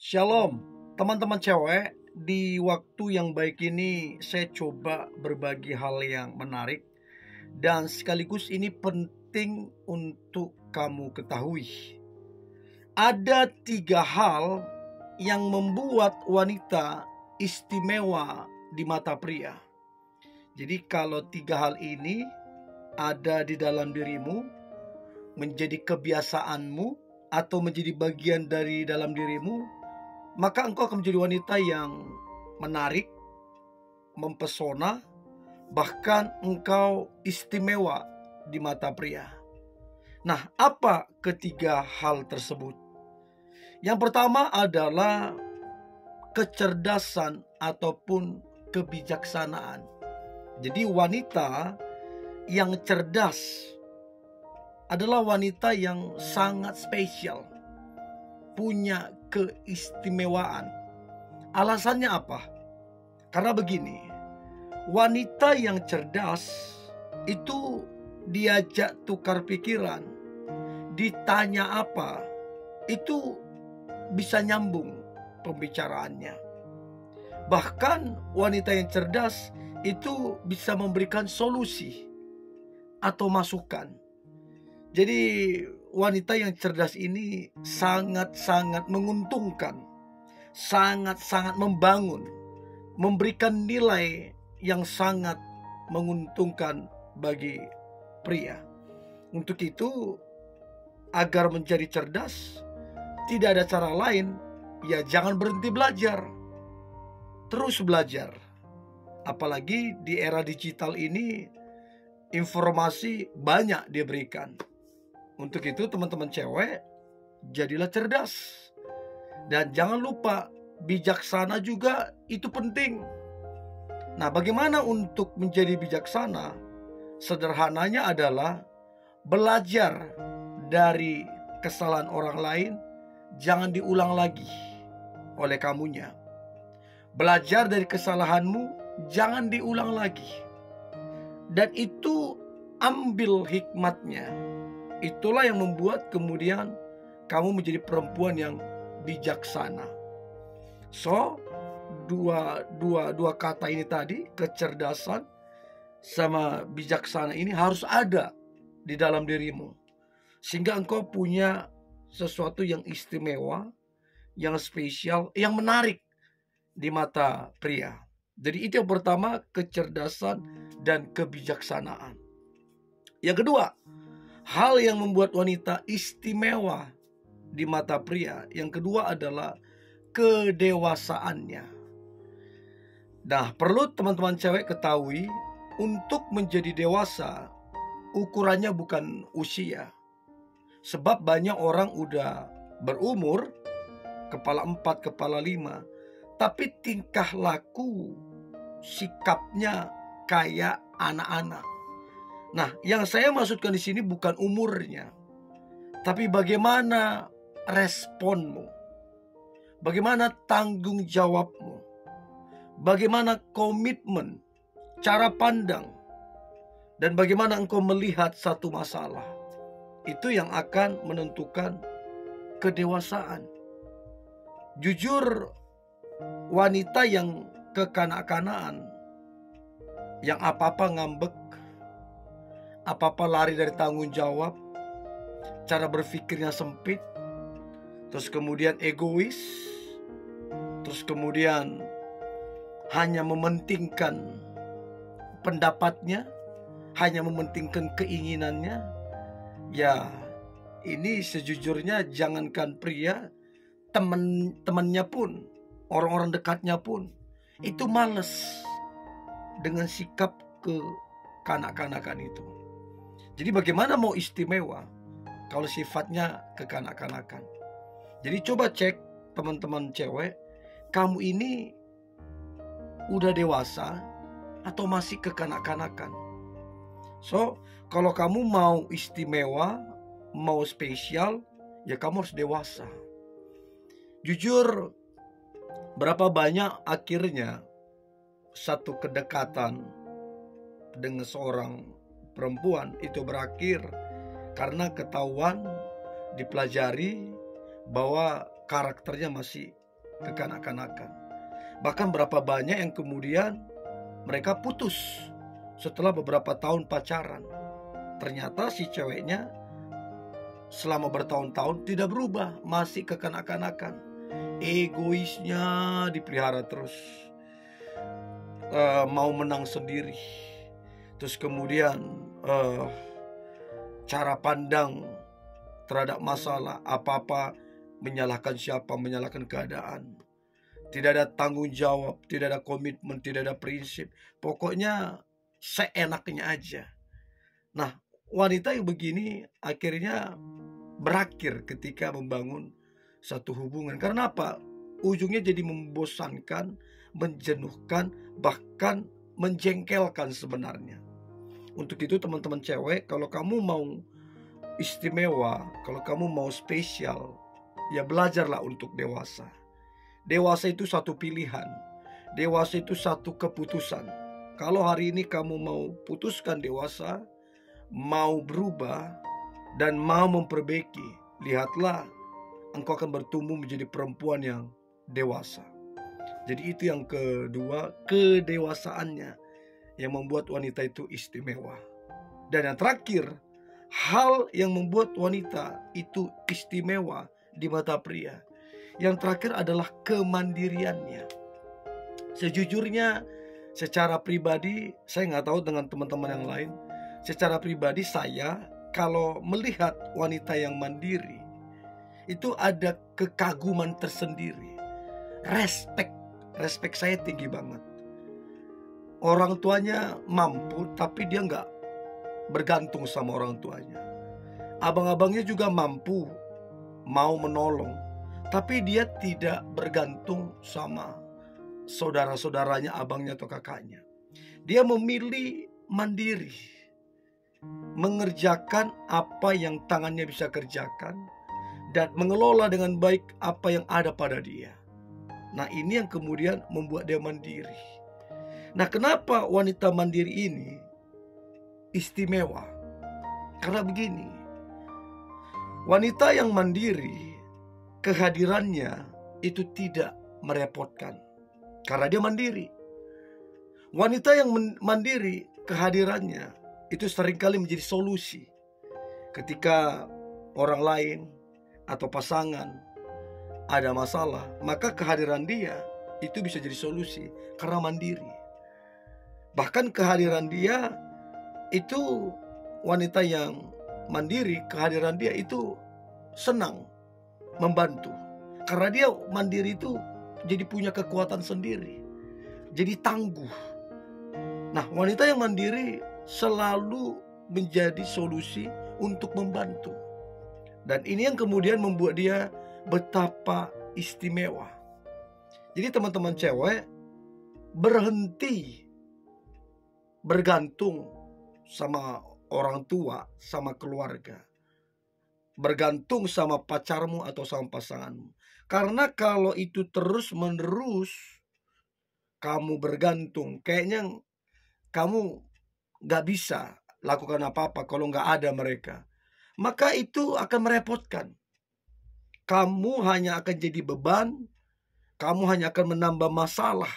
Shalom, teman-teman cewek. Di waktu yang baik ini saya coba berbagi hal yang menarik dan sekaligus ini penting untuk kamu ketahui. Ada 3 hal yang membuat wanita istimewa di mata pria. Jadi kalau 3 hal ini ada di dalam dirimu, menjadi kebiasaanmu atau menjadi bagian dari dalam dirimu, maka engkau akan menjadi wanita yang menarik, mempesona, bahkan engkau istimewa di mata pria. Nah, apa ketiga hal tersebut? Yang pertama adalah kecerdasan ataupun kebijaksanaan. Jadi wanita yang cerdas adalah wanita yang sangat spesial, punya keistimewaan. Alasannya apa? Karena begini, wanita yang cerdas itu diajak tukar pikiran, ditanya apa, itu bisa nyambung pembicaraannya. Bahkan wanita yang cerdas itu bisa memberikan solusi atau masukan. Jadi wanita yang cerdas ini sangat-sangat menguntungkan, sangat-sangat membangun, memberikan nilai yang sangat menguntungkan bagi pria. Untuk itu, agar menjadi cerdas, tidak ada cara lain, ya jangan berhenti belajar. Terus belajar. Apalagi di era digital ini, informasi banyak diberikan. Untuk itu teman-teman cewek, jadilah cerdas. Dan jangan lupa, bijaksana juga itu penting. Nah, bagaimana untuk menjadi bijaksana? Sederhananya adalah belajar dari kesalahan orang lain, jangan diulang lagi oleh kamunya. Belajar dari kesalahanmu, jangan diulang lagi. Dan itu ambil hikmatnya. Itulah yang membuat kemudian kamu menjadi perempuan yang bijaksana. So, dua kata ini tadi, kecerdasan sama bijaksana ini harus ada di dalam dirimu. Sehingga engkau punya sesuatu yang istimewa, yang spesial, yang menarik di mata pria. Jadi itu yang pertama, kecerdasan dan kebijaksanaan. Yang kedua, hal yang membuat wanita istimewa di mata pria, yang kedua adalah kedewasaannya. Nah, perlu teman-teman cewek ketahui, untuk menjadi dewasa, ukurannya bukan usia. Sebab banyak orang udah berumur, kepala 4, kepala 5, tapi tingkah laku, sikapnya kayak anak-anak. Nah, yang saya maksudkan di sini bukan umurnya, tapi bagaimana responmu, bagaimana tanggung jawabmu, bagaimana komitmen, cara pandang, dan bagaimana engkau melihat satu masalah. Itu yang akan menentukan kedewasaan. Jujur, wanita yang kekanak-kanakan, yang apa-apa ngambek, apa-apa lari dari tanggung jawab, cara berpikirnya sempit, terus kemudian egois, terus kemudian hanya mementingkan pendapatnya, hanya mementingkan keinginannya, ya ini sejujurnya jangankan pria, teman-temannya pun, orang-orang dekatnya pun, itu males dengan sikap kekanak-kanakan itu. Jadi bagaimana mau istimewa kalau sifatnya kekanak-kanakan? Jadi coba cek teman-teman cewek, kamu ini udah dewasa atau masih kekanak-kanakan? So, kalau kamu mau istimewa, mau spesial, ya kamu harus dewasa. Jujur, berapa banyak akhirnya satu kedekatan dengan seorang perempuan itu berakhir karena ketahuan, dipelajari bahwa karakternya masih kekanak-kanakan. Bahkan berapa banyak yang kemudian mereka putus setelah beberapa tahun pacaran. Ternyata si ceweknya selama bertahun-tahun tidak berubah, masih kekanak-kanakan. Egoisnya dipelihara terus, mau menang sendiri. Terus kemudian cara pandang terhadap masalah, apa-apa menyalahkan siapa, menyalahkan keadaan. Tidak ada tanggung jawab, tidak ada komitmen, tidak ada prinsip. Pokoknya seenaknya aja. Nah, wanita yang begini akhirnya berakhir ketika membangun satu hubungan. Karena apa? Ujungnya jadi membosankan, menjenuhkan, bahkan menjengkelkan sebenarnya. Untuk itu teman-teman cewek, kalau kamu mau istimewa, kalau kamu mau spesial, ya belajarlah untuk dewasa. Dewasa itu satu pilihan. Dewasa itu satu keputusan. Kalau hari ini kamu mau putuskan dewasa, mau berubah, dan mau memperbaiki, lihatlah, engkau akan bertumbuh menjadi perempuan yang dewasa. Jadi itu yang kedua, kedewasaannya yang membuat wanita itu istimewa. Dan yang terakhir, hal yang membuat wanita itu istimewa di mata pria, yang terakhir adalah kemandiriannya. Sejujurnya, secara pribadi, saya nggak tahu dengan teman-teman yang lain. Secara pribadi saya, kalau melihat wanita yang mandiri, itu ada kekaguman tersendiri. Respect saya tinggi banget. Orang tuanya mampu, tapi dia nggak bergantung sama orang tuanya. Abang-abangnya juga mampu, mau menolong, tapi dia tidak bergantung sama saudara-saudaranya, abangnya atau kakaknya. Dia memilih mandiri, mengerjakan apa yang tangannya bisa kerjakan, dan mengelola dengan baik apa yang ada pada dia. Nah, ini yang kemudian membuat dia mandiri. Nah, kenapa wanita mandiri ini istimewa? Karena begini, wanita yang mandiri, kehadirannya itu tidak merepotkan, karena dia mandiri. Wanita yang mandiri, kehadirannya itu seringkali menjadi solusi. Ketika orang lain atau pasangan ada masalah, maka kehadiran dia itu bisa jadi solusi karena mandiri. Bahkan kehadiran dia itu, wanita yang mandiri, kehadiran dia itu senang membantu. Karena dia mandiri itu jadi punya kekuatan sendiri, jadi tangguh. Nah, wanita yang mandiri selalu menjadi solusi untuk membantu. Dan ini yang kemudian membuat dia betapa istimewa. Jadi teman-teman cewek, berhenti bergantung sama orang tua, sama keluarga, bergantung sama pacarmu atau sama pasanganmu. Karena kalau itu terus-menerus kamu bergantung, kayaknya kamu gak bisa lakukan apa-apa kalau gak ada mereka. Maka itu akan merepotkan. Kamu hanya akan jadi beban, kamu hanya akan menambah masalah.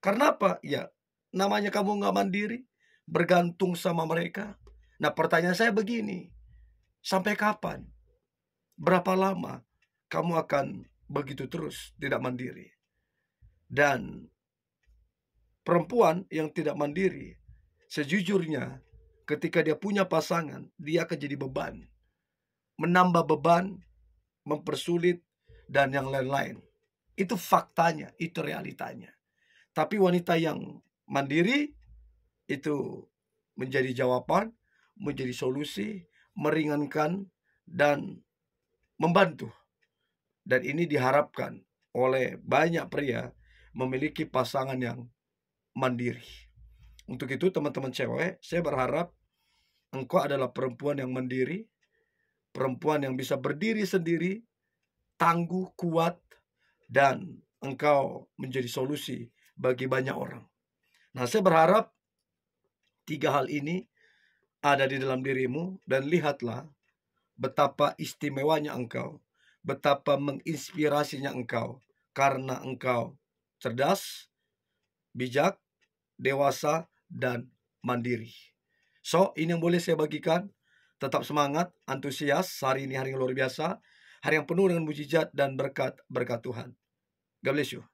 Karena apa? Ya, namanya kamu gak mandiri, bergantung sama mereka. Nah, pertanyaan saya begini, sampai kapan? Berapa lama kamu akan begitu terus tidak mandiri? Dan perempuan yang tidak mandiri, sejujurnya ketika dia punya pasangan, dia akan jadi beban, menambah beban, mempersulit, dan yang lain-lain. Itu faktanya, itu realitanya. Tapi wanita yang mandiri itu menjadi jawaban, menjadi solusi, meringankan, dan membantu. Dan ini diharapkan oleh banyak pria memiliki pasangan yang mandiri. Untuk itu teman-teman cewek, saya berharap engkau adalah perempuan yang mandiri, perempuan yang bisa berdiri sendiri, tangguh, kuat, dan engkau menjadi solusi bagi banyak orang. Nah, saya berharap 3 hal ini ada di dalam dirimu, dan lihatlah betapa istimewanya engkau, betapa menginspirasinya engkau karena engkau cerdas, bijak, dewasa, dan mandiri. So, ini yang boleh saya bagikan. Tetap semangat, antusias. Hari ini hari yang luar biasa. Hari yang penuh dengan mujizat dan berkat Tuhan. God bless you.